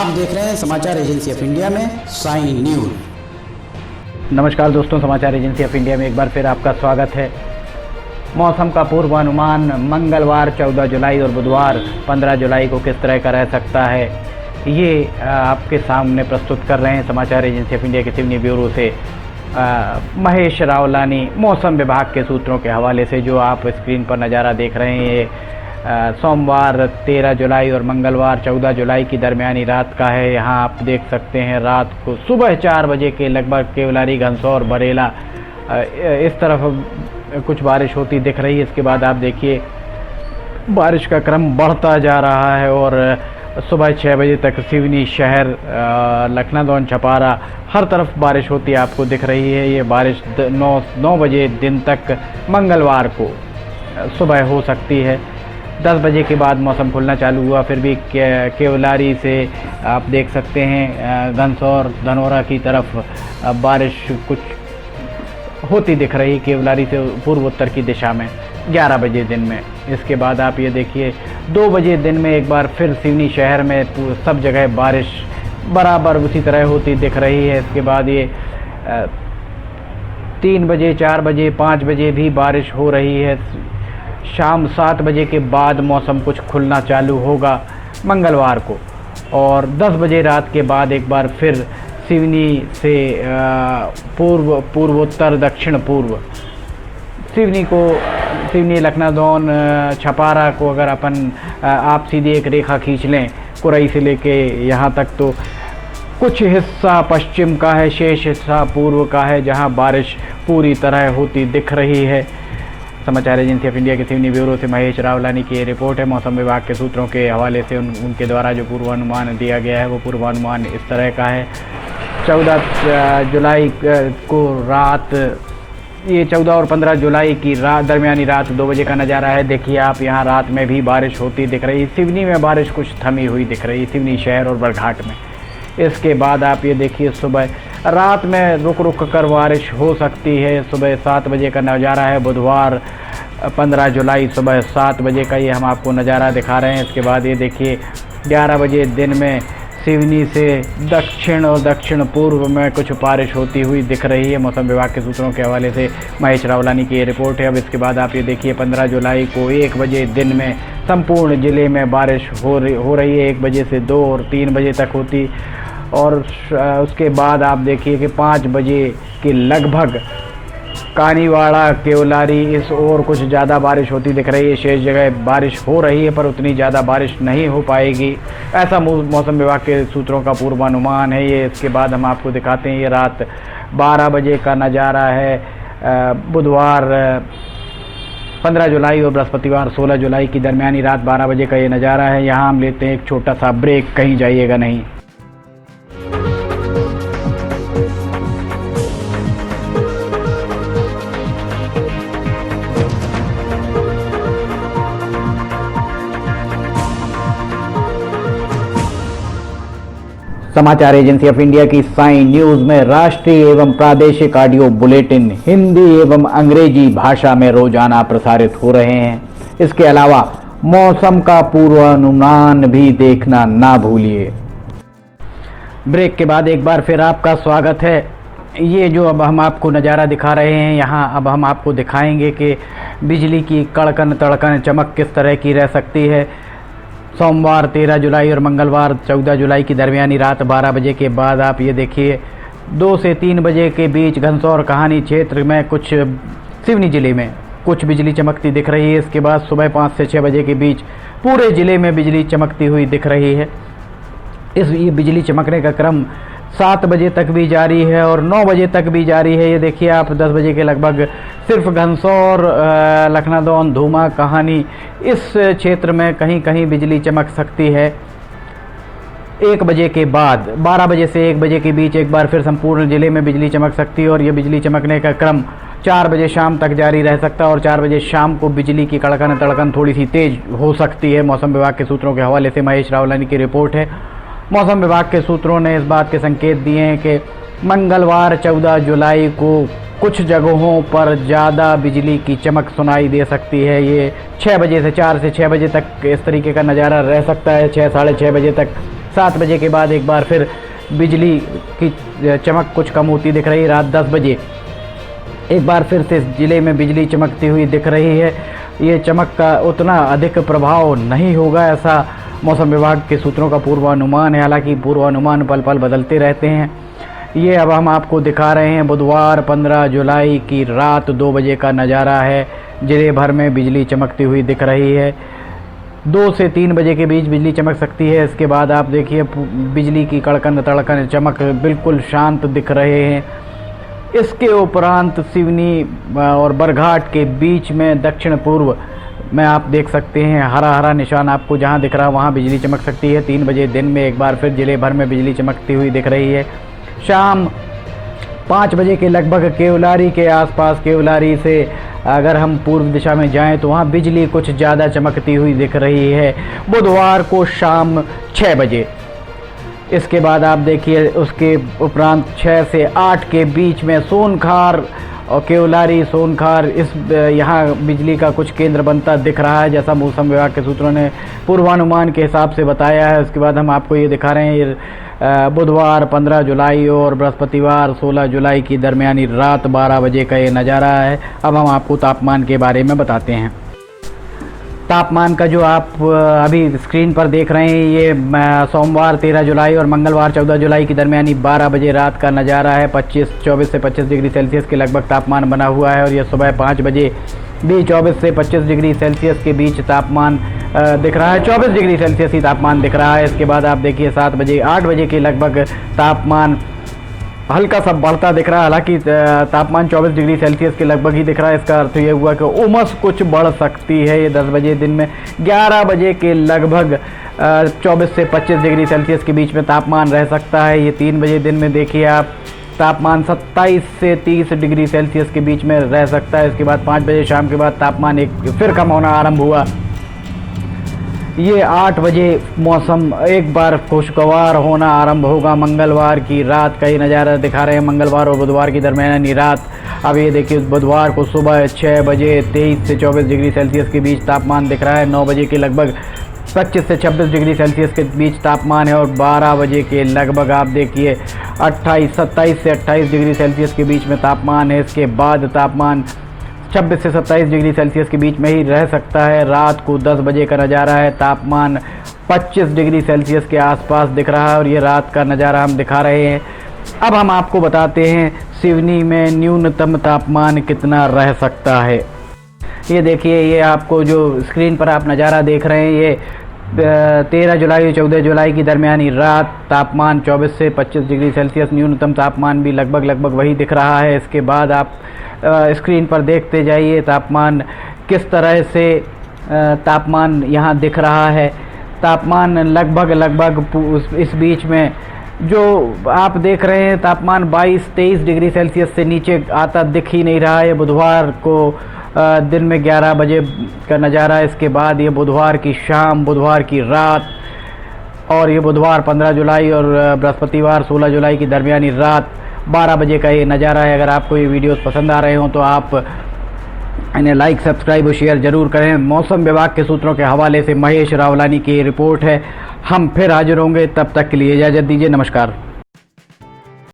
आप देख रहे हैं समाचार एजेंसी ऑफ इंडिया में साइन न्यूज। नमस्कार दोस्तों, समाचार एजेंसी ऑफ इंडिया में एक बार फिर आपका स्वागत है। मौसम का पूर्वानुमान मंगलवार 14 जुलाई और बुधवार 15 जुलाई को किस तरह का रह सकता है, ये आपके सामने प्रस्तुत कर रहे हैं समाचार एजेंसी ऑफ इंडिया के सिवनी ब्यूरो से महेश रावलानी। मौसम विभाग के सूत्रों के हवाले से जो आप स्क्रीन पर नज़ारा देख रहे हैं, ये सोमवार 13 जुलाई और मंगलवार 14 जुलाई की दरमियानी रात का है। यहाँ आप देख सकते हैं रात को सुबह 4 बजे के लगभग केवलारी, घनसौर, बरेला इस तरफ कुछ बारिश होती दिख रही है। इसके बाद आप देखिए बारिश का क्रम बढ़ता जा रहा है और सुबह 6 बजे तक सिवनी शहर, लखनादौन, छपारा हर तरफ बारिश होती आपको दिख रही है। ये बारिश 9 बजे दिन तक मंगलवार को सुबह हो सकती है। 10 बजे के बाद मौसम खुलना चालू हुआ, फिर भी केवलारी से आप देख सकते हैं घनसौर, धनौरा की तरफ बारिश कुछ होती दिख रही, केवलारी से पूर्व उत्तर की दिशा में 11 बजे दिन में। इसके बाद आप ये देखिए 2 बजे दिन में एक बार फिर सिवनी शहर में सब जगह बारिश बराबर उसी तरह होती दिख रही है। इसके बाद ये 3 बजे, 4 बजे, 5 बजे भी बारिश हो रही है। शाम 7 बजे के बाद मौसम कुछ खुलना चालू होगा मंगलवार को, और 10 बजे रात के बाद एक बार फिर सिवनी से पूर्वोत्तर, दक्षिण पूर्व सिवनी, लखनादौन, छपारा को अगर आप सीधी एक रेखा खींच लें कुरई से लेके यहाँ तक, तो कुछ हिस्सा पश्चिम का है, शेष हिस्सा पूर्व का है, जहाँ बारिश पूरी तरह होती दिख रही है। समाचार एजेंसी ऑफ इंडिया के सिवनी ब्यूरो से महेश रावलानी की ये रिपोर्ट है। मौसम विभाग के सूत्रों के हवाले से उनके द्वारा जो पूर्वानुमान दिया गया है वो पूर्वानुमान इस तरह का है। 14 जुलाई को रात, ये 14 और 15 जुलाई की रात, दरमियानी रात 2 बजे का नज़ारा है। देखिए आप यहाँ रात में भी बारिश होती दिख रही। सिवनी में बारिश कुछ थमी हुई दिख रही, सिवनी शहर और बरघाट में। इसके बाद आप ये देखिए सुबह, रात में रुक रुक कर बारिश हो सकती है। सुबह 7 बजे का नज़ारा है, बुधवार 15 जुलाई सुबह 7 बजे का ये हम आपको नज़ारा दिखा रहे हैं। इसके बाद ये देखिए 11 बजे दिन में सिवनी से दक्षिण और दक्षिण पूर्व में कुछ बारिश होती हुई दिख रही है। मौसम विभाग के सूत्रों के हवाले से महेश रावलानी की ये रिपोर्ट है। अब इसके बाद आप ये देखिए 15 जुलाई को 1 बजे दिन में संपूर्ण ज़िले में बारिश हो रही है। 1 बजे से 2 और 3 बजे तक होती, और उसके बाद आप देखिए कि 5 बजे के लगभग कानीवाड़ा, केवलारी इस और कुछ ज़्यादा बारिश होती दिख रही है। शेष जगह बारिश हो रही है पर उतनी ज़्यादा बारिश नहीं हो पाएगी, ऐसा मौसम विभाग के सूत्रों का पूर्वानुमान है ये। इसके बाद हम आपको दिखाते हैं ये रात 12 बजे का नज़ारा है। बुधवार 15 जुलाई और बृहस्पतिवार 16 जुलाई की दरमियानी रात 12 बजे का ये नज़ारा है। यहाँ हम लेते हैं एक छोटा सा ब्रेक, कहीं जाइएगा नहीं। समाचार एजेंसी ऑफ इंडिया की साइन न्यूज में राष्ट्रीय एवं प्रादेशिक ऑडियो बुलेटिन हिंदी एवं अंग्रेजी भाषा में रोजाना प्रसारित हो रहे हैं। इसके अलावा मौसम का पूर्वानुमान भी देखना ना भूलिए। ब्रेक के बाद एक बार फिर आपका स्वागत है। ये जो अब हम आपको नज़ारा दिखा रहे हैं, यहाँ अब हम आपको दिखाएंगे कि बिजली की कड़कन तड़कन चमक किस तरह की रह सकती है। सोमवार 13 जुलाई और मंगलवार 14 जुलाई की दरमियानी रात 12 बजे के बाद आप ये देखिए 2 से 3 बजे के बीच घनसौर कहानी क्षेत्र में, कुछ सिवनी ज़िले में कुछ बिजली चमकती दिख रही है। इसके बाद सुबह 5 से 6 बजे के बीच पूरे ज़िले में बिजली चमकती हुई दिख रही है। ये बिजली चमकने का क्रम 7 बजे तक भी जारी है और 9 बजे तक भी जारी है। ये देखिए आप 10 बजे के लगभग सिर्फ घनसौर, लखनादौन, धूमा, कहानी इस क्षेत्र में कहीं कहीं बिजली चमक सकती है। 1 बजे के बाद 12 बजे से 1 बजे के बीच एक बार फिर संपूर्ण ज़िले में बिजली चमक सकती है, और ये बिजली चमकने का क्रम 4 बजे शाम तक जारी रह सकता है, और 4 बजे शाम को बिजली की कड़कन तड़कन थोड़ी सी तेज हो सकती है। मौसम विभाग के सूत्रों के हवाले से महेश रावलानी की रिपोर्ट है। मौसम विभाग के सूत्रों ने इस बात के संकेत दिए हैं कि मंगलवार 14 जुलाई को कुछ जगहों पर ज़्यादा बिजली की चमक सुनाई दे सकती है। ये 6 बजे से 4 से 6 बजे तक इस तरीके का नज़ारा रह सकता है। 6 साढ़े 6 बजे तक 7 बजे के बाद एक बार फिर बिजली की चमक कुछ कम होती दिख रही है। रात 10 बजे एक बार फिर से ज़िले में बिजली चमकती हुई दिख रही है। ये चमक का उतना अधिक प्रभाव नहीं होगा, ऐसा मौसम विभाग के सूत्रों का पूर्वानुमान है। हालांकि पूर्वानुमान पल पल बदलते रहते हैं। ये अब हम आपको दिखा रहे हैं बुधवार 15 जुलाई की रात 2 बजे का नज़ारा है। ज़िले भर में बिजली चमकती हुई दिख रही है। 2 से 3 बजे के बीच बिजली चमक सकती है। इसके बाद आप देखिए बिजली की कड़कन तड़कन चमक बिल्कुल शांत दिख रहे हैं। इसके उपरांत सिवनी और बरघाट के बीच में दक्षिण पूर्व में आप देख सकते हैं हरा हरा निशान आपको जहां दिख रहा है वहां बिजली चमक सकती है। 3 बजे दिन में एक बार फिर ज़िले भर में बिजली चमकती हुई दिख रही है। शाम 5 बजे के लगभग केवलारी के आसपास, केवलारी से अगर हम पूर्व दिशा में जाएं तो वहां बिजली कुछ ज़्यादा चमकती हुई दिख रही है बुधवार को शाम 6 बजे। इसके बाद आप देखिए उसके उपरांत 6 से 8 के बीच में सोनखार और केवलारी सोनखार यहाँ बिजली का कुछ केंद्र बनता दिख रहा है, जैसा मौसम विभाग के सूत्रों ने पूर्वानुमान के हिसाब से बताया है। उसके बाद हम आपको ये दिखा रहे हैं बुधवार 15 जुलाई और बृहस्पतिवार 16 जुलाई की दरमियानी रात 12 बजे का ये नज़ारा है। अब हम आपको तापमान के बारे में बताते हैं। तापमान का जो आप अभी स्क्रीन पर देख रहे हैं ये सोमवार 13 जुलाई और मंगलवार 14 जुलाई की दरमियानी 12 बजे रात का नज़ारा है। 24 से 25 डिग्री सेल्सियस के लगभग तापमान बना हुआ है और ये सुबह 5 बजे भी 24 से 25 डिग्री सेल्सियस के बीच तापमान दिख रहा है। 24 डिग्री सेल्सियस ही तापमान दिख रहा है। इसके बाद आप देखिए 7 बजे 8 बजे के लगभग तापमान हल्का सा बढ़ता दिख रहा है। हालांकि तापमान 24 डिग्री सेल्सियस के लगभग ही दिख रहा है। इसका अर्थ ये हुआ कि उमस कुछ बढ़ सकती है। ये 10 बजे दिन में 11 बजे के लगभग 24 से 25 डिग्री सेल्सियस के बीच में तापमान रह सकता है। ये 3 बजे दिन में देखिए आप तापमान 27 से 30 डिग्री सेल्सियस के बीच में रह सकता है। इसके बाद 5 बजे शाम के बाद तापमान एक फिर कम होना आरंभ हुआ। ये 8 बजे मौसम एक बार खुशगवार होना आरंभ होगा। मंगलवार की रात का ही नज़ारा दिखा रहे हैं, मंगलवार और बुधवार की दरमियानी रात। अब ये देखिए बुधवार को सुबह 6 बजे 23 से 24 डिग्री सेल्सियस के बीच तापमान दिख रहा है। 9 बजे के लगभग 25 से 26 डिग्री सेल्सियस के बीच तापमान है और 12 बजे के लगभग आप देखिए 27 से 28 डिग्री सेल्सियस के बीच में तापमान है। इसके बाद तापमान 26 से 27 डिग्री सेल्सियस के बीच में ही रह सकता है। रात को 10 बजे का नज़ारा है, तापमान 25 डिग्री सेल्सियस के आसपास दिख रहा है और ये रात का नज़ारा हम दिखा रहे हैं। अब हम आपको बताते हैं सिवनी में न्यूनतम तापमान कितना रह सकता है। ये देखिए ये आपको जो स्क्रीन पर आप नज़ारा देख रहे हैं ये 13 जुलाई 14 जुलाई की दरमियानी रात तापमान 24 से 25 डिग्री सेल्सियस, न्यूनतम तापमान भी लगभग वही दिख रहा है। इसके बाद आप स्क्रीन पर देखते जाइए तापमान किस तरह से तापमान यहाँ दिख रहा है। तापमान लगभग इस बीच में जो आप देख रहे हैं तापमान 22-23 डिग्री सेल्सियस से नीचे आता दिख ही नहीं रहा है। बुधवार को दिन में 11 बजे का नज़ारा। इसके बाद ये बुधवार की शाम, बुधवार की रात और ये बुधवार 15 जुलाई और बृहस्पतिवार 16 जुलाई की दरमियानी रात 12 बजे का ये नज़ारा है। अगर आपको ये वीडियोस पसंद आ रहे हों तो आप इन्हें लाइक, सब्सक्राइब और शेयर ज़रूर करें। मौसम विभाग के सूत्रों के हवाले से महेश रावलानी की रिपोर्ट है। हम फिर हाजिर होंगे, तब तक के लिए इजाज़त दीजिए। नमस्कार।